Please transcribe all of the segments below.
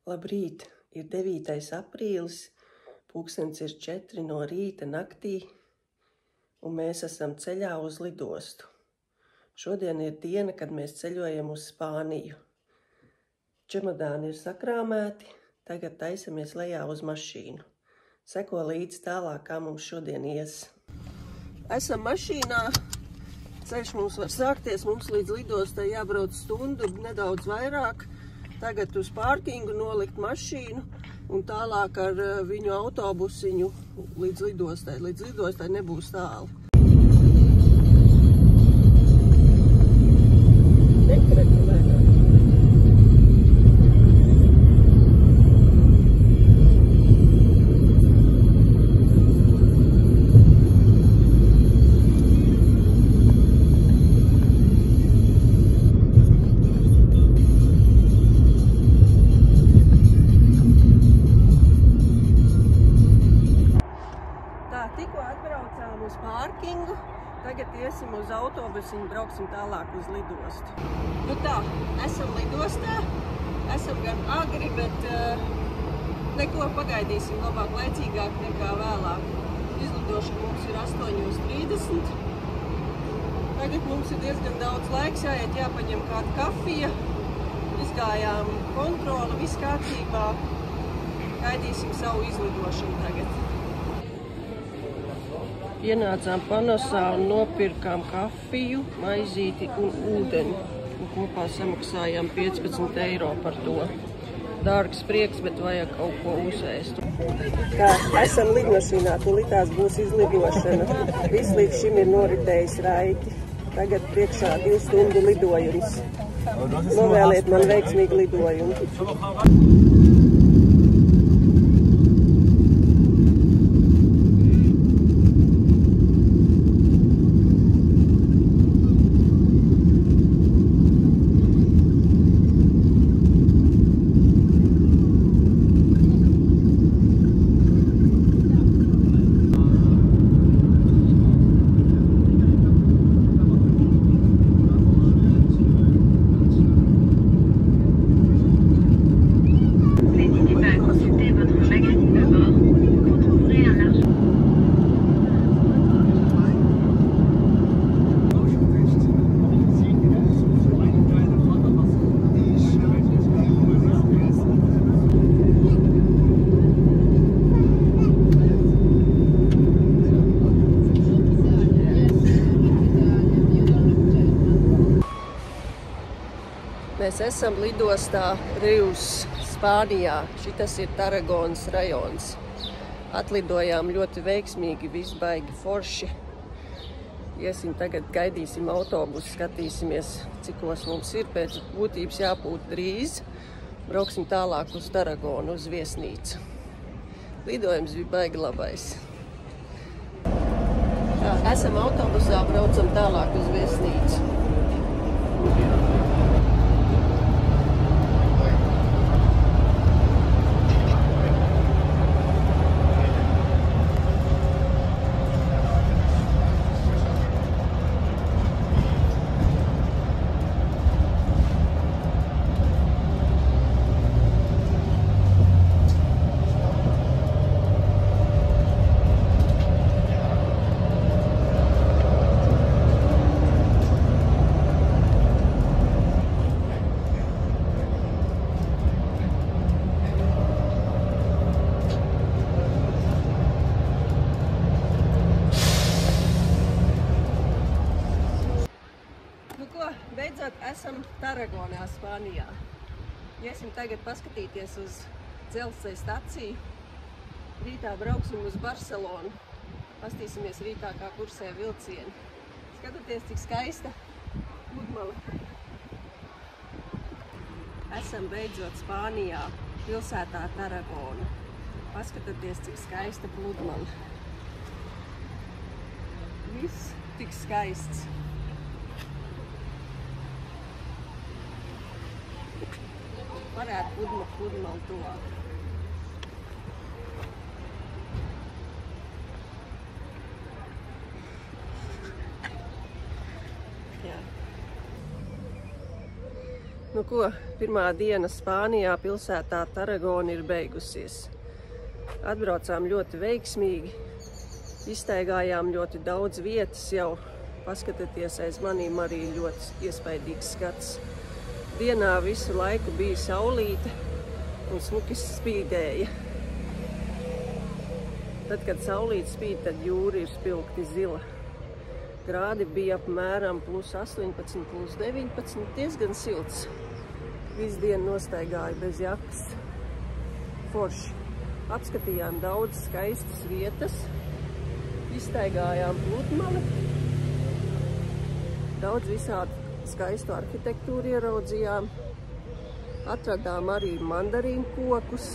Labrīt, ir 9. aprīlis, pulkstens ir 4 no rīta naktī, un mēs esam ceļā uz lidostu. Šodien ir diena, kad mēs ceļojam uz Spāniju. Čemodāni ir sakrāmēti, tagad taisamies lejā uz mašīnu. Seko līdzi tālāk, kā mums šodien ies. Esam mašīnā, ceļš mums var sākties, mums līdz lidostai jābrauc stundu, nedaudz vairāk. Tagad uz pārkingu nolikt mašīnu un tālāk ar viņu autobusiņu līdz lidostai. Līdz lidostai nebūs tālu. Tikko atbraucām uz pārkingu, tagad iesim uz autobusiņu, brauksim tālāk uz lidostu. Nu tā, esam lidostā, esam gan agri, bet neko pagaidīsim labāk laicīgāk nekā vēlāk. Izlidošana mums ir 8:30. Tagad mums ir diezgan daudz laiks, jāiet jāpaņem kāda kafija. Izgājām kontroli, viss kārtībā. Gaidīsim savu izlidošanu tagad. Ienācām Panosā un nopirkām kafiju, maizīti un ūdeni. Un kopā samaksājām 15 eiro par to. Dārgs prieks, bet vajag kaut ko uzēst. Tā, esam lidmašīnā, tūlītās būs izlidošana. Viss līdz šim ir noritējis raiti. Tagad priekšā 2 stundu lidojums. Novēliet man veiksmīgu lidojumu. Mēs esam lidostā Rius, Spānijā. Šitas ir Taragonas rajons. Atlidojām ļoti veiksmīgi, viss baigi forši. Iesim tagad, gaidīsim autobusu, skatīsimies, cikos mums ir. Pēc būtības jābūt drīz. Brauksim tālāk uz Taragonu, uz viesnīcu. Lidojums bija baigi labais. Tā, esam autobusā, braucam tālāk uz viesnīcu. Beidzot, esam Taragonā, Spānijā. Iesim tagad paskatīties uz dzelzceļa staciju. Rītā brauksim uz Barcelonu. Pastīsimies rītā, kā kursē vilcieni. Skatieties, cik skaista pludmale. Esam beidzot Spānijā, pilsētā Taragona. Paskatieties, cik skaista pludmale. Viss tik skaists. Varētu pludmali tuvāk. Jā. Nu, Nu ko, pirmā diena Spānijā pilsētā Tarragona ir beigusies. Atbraucām ļoti veiksmīgi, izstaigājām ļoti daudz vietas jau. Paskatieties, aiz manīm arī ļoti iespaidīgs skats. Dienā visu laiku bija saulīte un smuki spīdēja. Tad, kad saulīte spīd, tad jūra ir spilgti zila. Grādi bija apmēram plus 18, plus 19, diezgan silts. Visu dienu nostaigāju bez jakas. Forši. Apskatījām daudz skaistas vietas, izstaigājām pludmali, daudz visādu skaistu arhitektūru ieraudzījām, atradām arī mandarīnu kokus.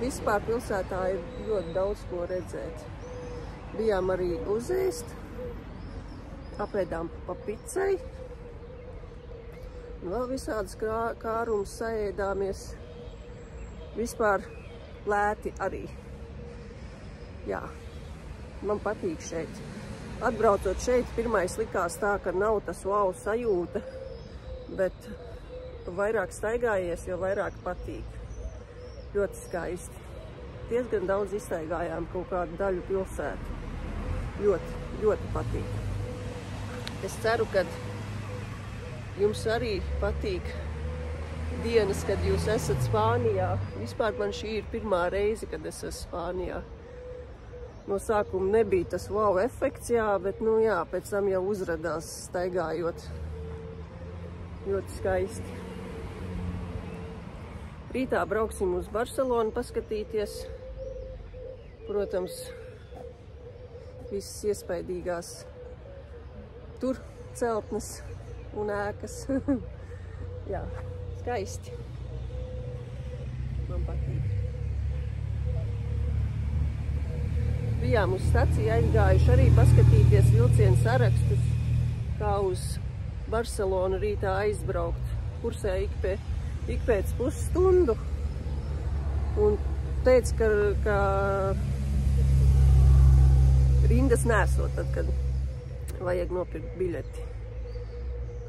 Vispār pilsētā ir ļoti daudz ko redzēt. Bijām arī uzēst, apēdām pa picai, un vēl visādas kārumus saēdāmies. Vispār lēti arī. Jā, man patīk šeit. Atbraucot šeit, pirmais likās tā, ka nav tas wow sajūta, bet vairāk staigājies, jo vairāk patīk. Ļoti skaisti. Diezgan daudz izstaigājām kaut kādu daļu pilsētu. Ļoti, ļoti patīk. Es ceru, ka jums arī patīk dienas, kad jūs esat Spānijā. Vispār man šī ir pirmā reize, kad es esmu Spānijā. No sākuma nebija tas wow efekts, jā, bet nu jā, pēc tam jau uzradās staigājot. Ļoti skaisti. Rītā brauksim uz Barcelonu paskatīties. Protams, visas iespaidīgās tur celtnes un ēkas. Jā, skaisti. Man patīk. Bijām uz staciju aizgājuši arī paskatīties vilcienu sarakstus, kā uz Barcelonu rītā aizbraukt. Kursē ik pēc pusstundu. Un teica, ka rindas nesot, tad, kad vajag nopirkt biļeti.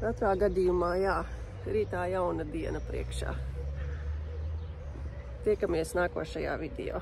Katrā gadījumā, jā, rītā jauna diena priekšā. Tiekamies nākošajā video.